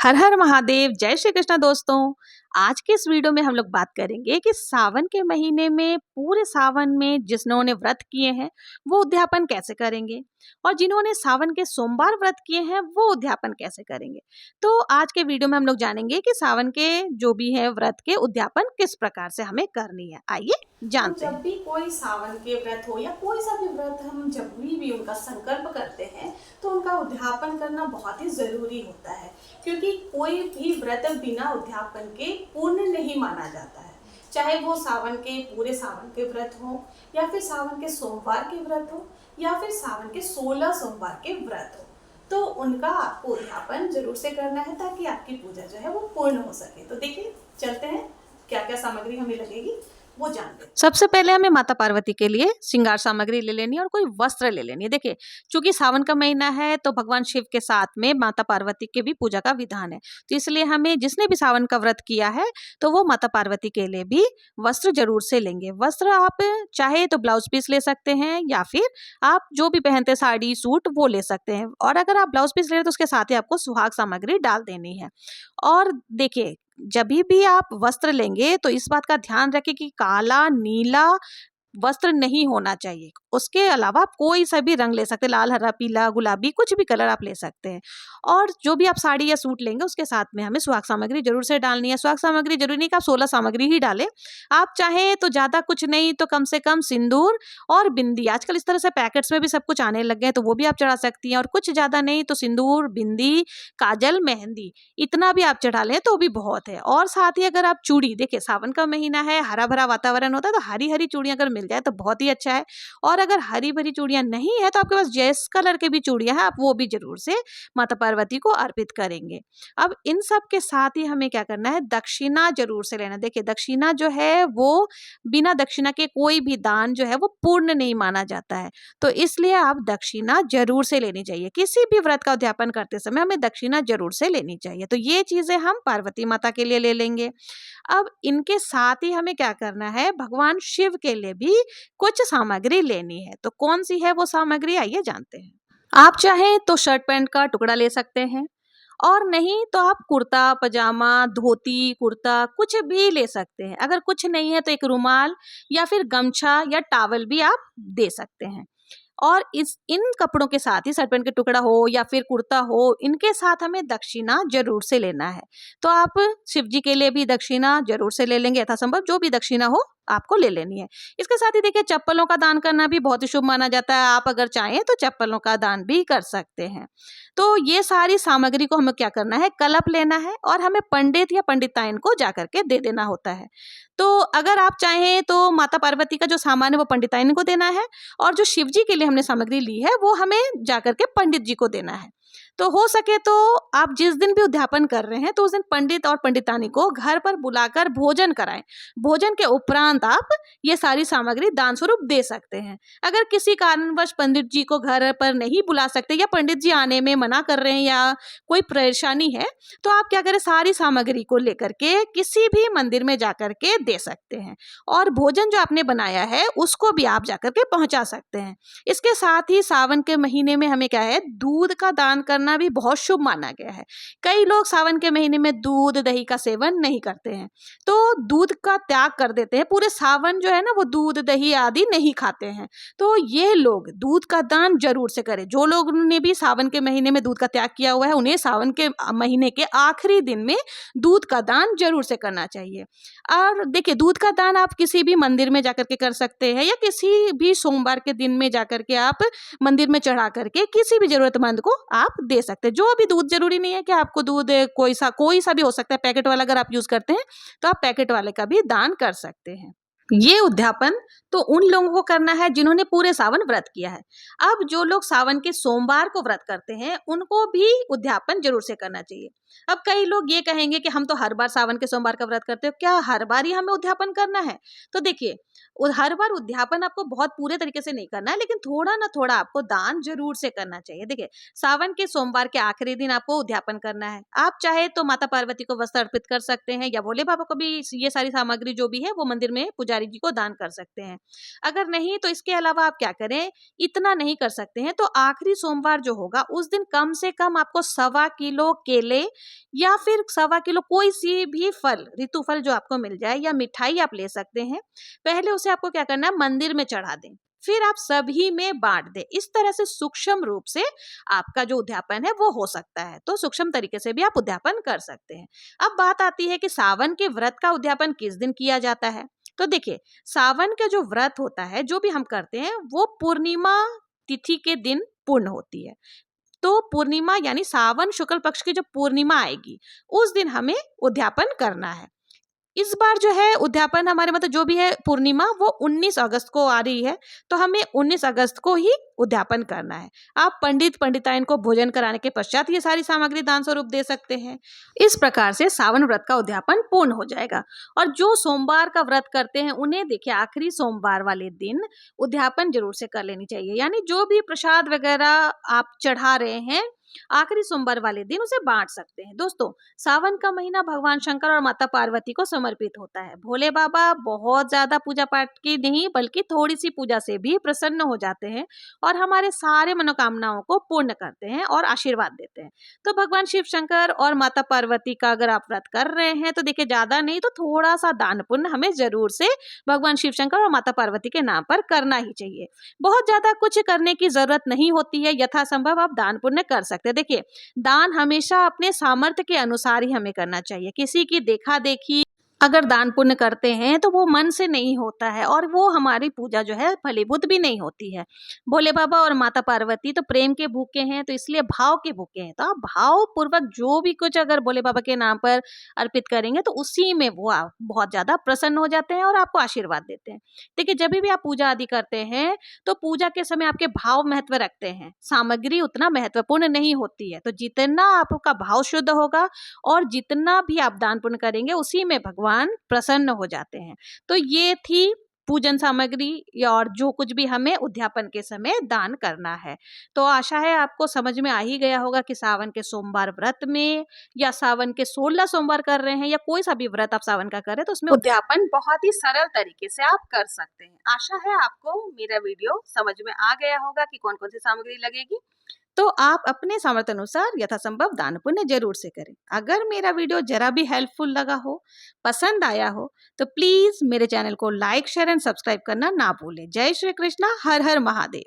हर हर महादेव, जय श्री कृष्ण दोस्तों। आज के इस वीडियो में हम लोग बात करेंगे कि सावन के महीने में पूरे सावन में जिन्होंने व्रत किए हैं वो उद्यापन कैसे करेंगे और जिन्होंने सावन के सोमवार व्रत किए हैं वो उद्यापन कैसे करेंगे। तो आज के वीडियो में हम लोग जानेंगे कि सावन के जो भी है व्रत के उद्यापन किस प्रकार से हमें करनी है। आइए जानते हैं। जब भी कोई सावन के व्रत हो या कोई सा भी व्रत हम जब भी उनका संकल्प करते हैं तो उनका उद्यापन करना बहुत ही जरूरी होता है, क्योंकि कोई भी व्रत बिना उद्यापन के पूर्ण नहीं माना जाता है। चाहे वो सावन के पूरे सावन के व्रत हो या फिर सावन के सोमवार के व्रत हो या फिर सावन के 16 सोमवार के व्रत हो, तो उनका आपको उद्यापन जरूर से करना है ताकि आपकी पूजा जो है वो पूर्ण हो सके। तो देखिए चलते हैं क्या क्या सामग्री हमें लगेगी वो जानते हैं। सबसे पहले हमें माता पार्वती के लिए श्रृंगार सामग्री ले लेनी है और कोई वस्त्र ले लेनी है। देखिए, चूंकि सावन का महीना है तो भगवान शिव के साथ में माता पार्वती के भी पूजा का विधान है, तो इसलिए हमें जिसने भी सावन का व्रत किया है तो वो माता पार्वती के लिए भी वस्त्र जरूर से लेंगे। वस्त्र आप चाहे तो ब्लाउज पीस ले सकते हैं या फिर आप जो भी पहनते साड़ी सूट वो ले सकते हैं, और अगर आप ब्लाउज पीस ले रहे हैं तो उसके साथ ही आपको सुहाग सामग्री डाल देनी है। और देखिए, जब भी आप वस्त्र लेंगे तो इस बात का ध्यान रखें कि काला नीला वस्त्र नहीं होना चाहिए। उसके अलावा आप कोई सा भी रंग ले सकते हैं, लाल हरा पीला गुलाबी कुछ भी कलर आप ले सकते हैं। और जो भी आप साड़ी या सूट लेंगे उसके साथ में हमें सुहाग सामग्री जरूर से डालनी है। सुहाग सामग्री जरूरी नहीं कि आप 16 सामग्री ही डालें, आप चाहे तो ज्यादा कुछ नहीं तो कम से कम सिंदूर और बिंदी, आजकल इस तरह से पैकेट्स में भी सब कुछ आने लग गए हैं तो वो भी आप चढ़ा सकती हैं। और कुछ ज्यादा नहीं तो सिंदूर बिंदी काजल मेहंदी इतना भी आप चढ़ा लें तो भी बहुत है। और साथ ही अगर आप चूड़ी, देखिए सावन का महीना है, हरा भरा वातावरण होता है, तो हरी हरी चूड़ियां अगर मिल जाए तो बहुत ही अच्छा है। और अगर हरी भरी चूड़ियां नहीं है तो आपके पास जिस कलर के भी चूड़ियां हैं आप वो भी जरूर से माता पार्वती को अर्पित करेंगे। अब इन सब के साथ ही हमें क्या करना है, दक्षिणा जरूर से लेना। देखिए, दक्षिणा जो है वो बिना दक्षिणा के कोई भी दान जो है वो पूर्ण नहीं माना जाता है, तो इसलिए आप दक्षिणा जरूर से लेनी चाहिए। किसी भी व्रत का उद्यापन करते समय हमें दक्षिणा जरूर से लेनी चाहिए। तो ये चीजें हम पार्वती माता के लिए ले लेंगे। अब इनके साथ ही हमें क्या करना है, भगवान शिव के लिए भी कुछ सामग्री लेनी है। तो कौन सी है वो सामग्री, आइए जानते हैं। आप चाहें तो शर्ट पैंट का टुकड़ा ले सकते हैं, और नहीं तो आप कुर्ता पजामा धोती कुर्ता कुछ भी ले सकते हैं। अगर कुछ नहीं है तो एक रुमाल या फिर गमछा या टॉवल भी आप दे सकते हैं। और इस इन कपड़ों के साथ ही शर्ट पैंट का टुकड़ा हो या फिर कुर्ता हो, इनके साथ हमें दक्षिणा जरूर से लेना है। तो आप शिव जी के लिए भी दक्षिणा जरूर से ले लेंगे, यथासंभव जो भी दक्षिणा हो आपको ले लेनी है। इसके साथ ही देखिए, चप्पलों का दान करना भी बहुत ही शुभ माना जाता है, आप अगर चाहें तो चप्पलों का दान भी कर सकते हैं। तो ये सारी सामग्री को हमें क्या करना है, कलप लेना है और हमें पंडित या पंडिताइन को जाकर के दे देना होता है। तो अगर आप चाहें तो माता पार्वती का जो सामान है वो पंडिताइन को देना है, और जो शिव जी के लिए हमने सामग्री ली है वो हमें जाकर के पंडित जी को देना है। तो हो सके तो आप जिस दिन भी उद्यापन कर रहे हैं तो उस दिन पंडित और पंडितानी को घर पर बुलाकर भोजन कराएं। भोजन के उपरांत आप ये सारी सामग्री दान स्वरूप दे सकते हैं। अगर किसी कारणवश पंडित जी को घर पर नहीं बुला सकते या पंडित जी आने में मना कर रहे हैं या कोई परेशानी है, तो आप क्या करें, सारी सामग्री को लेकर के किसी भी मंदिर में जाकर के दे सकते हैं, और भोजन जो आपने बनाया है उसको भी आप जाकर के पहुंचा सकते हैं। इसके साथ ही सावन के महीने में हमें क्या है, दूध का दान करना भी बहुत शुभ माना गया है। कई लोग सावन के महीने में दूध दही का सेवन नहीं करते हैं, तो दूध का त्याग कर देते हैं, पूरे सावन जो है ना वो दूध दही आदि नहीं खाते हैं। तो ये लोग दूध का दान जरूर से करें। जो लोग ने भी सावन के महीने में दूध का त्याग किया हुआ है उन्हें सावन के महीने के आखिरी दिन में दूध का दान जरूर से करना चाहिए। और देखिए, दूध का दान आप किसी भी मंदिर में जाकर के कर सकते हैं या किसी भी सोमवार के दिन में जाकर के आप मंदिर में चढ़ा करके किसी भी जरूरतमंद को आप दे सकते हैं। जो भी दूध, जरूरी नहीं है कि आपको दूध कोई सा भी हो सकता है, पैकेट वाला अगर आप यूज करते हैं तो आप पैकेट वाले का भी दान कर सकते हैं। ये उद्यापन तो उन लोगों को करना है जिन्होंने पूरे सावन व्रत किया है। अब जो लोग सावन के सोमवार को व्रत करते हैं उनको भी उद्यापन जरूर से करना चाहिए। अब कई लोग ये कहेंगे कि हम तो हर बार सावन के सोमवार का व्रत करते हो, क्या हर बार ही हमें उद्यापन करना है? तो देखिए, हर बार उद्यापन आपको बहुत पूरे तरीके से नहीं करना है, लेकिन थोड़ा ना थोड़ा आपको दान जरूर से करना चाहिए। देखिए, सावन के सोमवार के आखिरी दिन आपको उद्यापन करना है। आप चाहे तो माता पार्वती को वस्त्र अर्पित कर सकते हैं या भोले बाबा को भी ये सारी सामग्री जो भी है वो मंदिर में पुजारी पुजारी जी को दान कर सकते हैं। अगर नहीं तो इसके अलावा आप क्या करें, इतना नहीं कर सकते हैं तो आखिरी सोमवार जो होगा उस दिन कम से कम आपको 1.25 किलो केले या फिर 1.25 किलो कोई सी भी फल, ऋतु फल जो आपको मिल जाए, या मिठाई आप ले सकते हैं। पहले उसे आपको क्या करना है, मंदिर में चढ़ा दें, फिर आप सभी में बांट दें। इस तरह से सूक्ष्म रूप से आपका जो उद्यापन है वो हो सकता है। तो सूक्ष्म तरीके से भी आप उद्यापन कर सकते हैं। अब बात आती है कि सावन के व्रत का उद्यापन किस दिन किया जाता है। तो देखिए, सावन का जो व्रत होता है, जो भी हम करते हैं, वो पूर्णिमा तिथि के दिन पूर्ण होती है। तो पूर्णिमा यानी सावन शुक्ल पक्ष की जो पूर्णिमा आएगी, उस दिन हमें उद्यापन करना है। इस बार जो है उद्यापन हमारे मतलब जो भी है पूर्णिमा, वो 19 अगस्त को आ रही है, तो हमें 19 अगस्त को ही उद्यापन करना है। आप पंडित पंडिताइन को भोजन कराने के पश्चात ये सारी सामग्री दान स्वरूप दे सकते हैं। इस प्रकार से सावन व्रत का उद्यापन पूर्ण हो जाएगा। और जो सोमवार का व्रत करते हैं उन्हें देखिए आखिरी सोमवार वाले दिन उद्यापन जरूर से कर लेनी चाहिए। यानी जो भी प्रसाद वगैरह आप चढ़ा रहे हैं, आखिरी सोमवार वाले दिन उसे बांट सकते हैं। दोस्तों, सावन का महीना भगवान शंकर और माता पार्वती को समर्पित होता है। भोले बाबा बहुत ज्यादा पूजा पाठ की नहीं, बल्कि थोड़ी सी पूजा से भी प्रसन्न हो जाते हैं और हमारे सारे मनोकामनाओं को पूर्ण करते हैं और आशीर्वाद देते हैं। तो भगवान शिव शंकर और माता पार्वती का अगर आप व्रत कर रहे हैं तो देखिए, ज्यादा नहीं तो थोड़ा सा दान पुण्य हमें जरूर से भगवान शिव शंकर और माता पार्वती के नाम पर करना ही चाहिए। बहुत ज्यादा कुछ करने की जरूरत नहीं होती है, यथासंभव आप दान पुण्य कर सकते हैं। देखिए, दान हमेशा अपने सामर्थ्य के अनुसार ही हमें करना चाहिए। किसी की देखा देखी अगर दान पुण्य करते हैं तो वो मन से नहीं होता है और वो हमारी पूजा जो है फलीभूत भी नहीं होती है। भोले बाबा और माता पार्वती तो प्रेम के भूखे हैं, तो इसलिए भाव के भूखे हैं। तो आप भाव पूर्वक जो भी कुछ अगर भोले बाबा के नाम पर अर्पित करेंगे तो उसी में वो आप बहुत ज्यादा प्रसन्न हो जाते हैं और आपको आशीर्वाद देते हैं। देखिए, जब भी आप पूजा आदि करते हैं तो पूजा के समय आपके भाव महत्व रखते हैं, सामग्री उतना महत्वपूर्ण नहीं होती है। तो जितना आपका भाव शुद्ध होगा और जितना भी आप दान पुण्य करेंगे, उसी में भगवान प्रसन्न हो जाते हैं। तो ये थी पूजन सामग्री या और जो कुछ भी हमें उद्यापन के समय दान करना है। तो आशा है आपको समझ में आ ही गया होगा कि सावन के सोमवार व्रत में या सावन के 16 सोमवार कर रहे हैं या कोई सा भी व्रत आप सावन का कर रहे हैं, तो उसमें उद्यापन बहुत ही सरल तरीके से आप कर सकते हैं। आशा है आपको मेरा वीडियो समझ में आ गया होगा कि कौन कौन सी सामग्री लगेगी। तो आप अपने सामर्थ्य अनुसार यथासंभव दान पुण्य जरूर से करें। अगर मेरा वीडियो जरा भी हेल्पफुल लगा हो, पसंद आया हो, तो प्लीज मेरे चैनल को लाइक शेयर एंड सब्सक्राइब करना ना भूलें। जय श्री कृष्णा, हर हर महादेव।